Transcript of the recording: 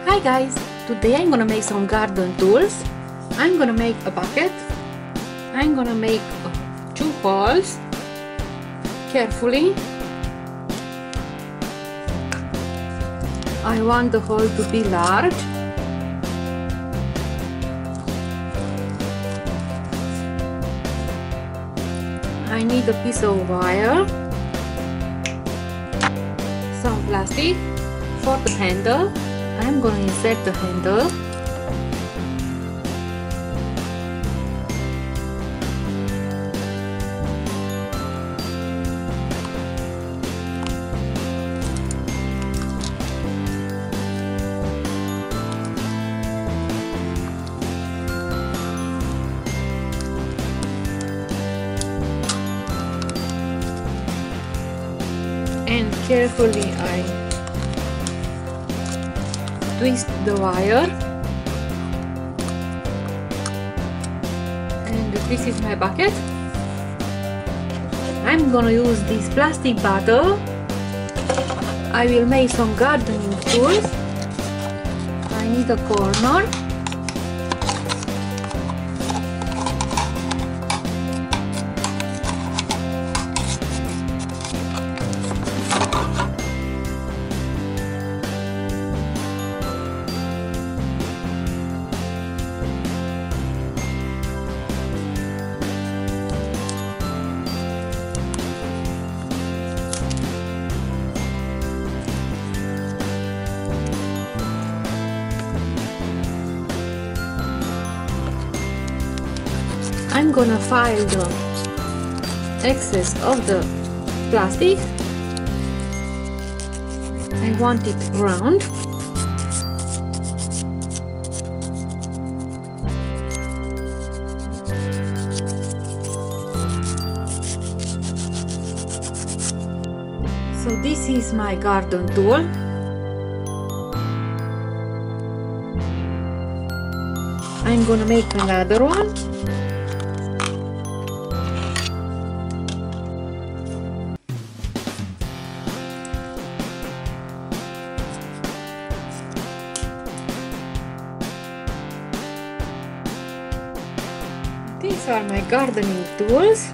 Hi guys, today I'm gonna make some garden tools. I'm gonna make a bucket. I'm gonna make 2 holes carefully. I want the hole to be large. I need a piece of wire, some plastic for the handle. I'm going to insert the handle. And carefully I twist the wire, and this is my bucket. I'm gonna use this plastic bottle. I will make some gardening tools. I need a corner. I'm gonna file the excess of the plastic. I want it round. So this is my garden tool. I'm gonna make another one. These are my gardening tools.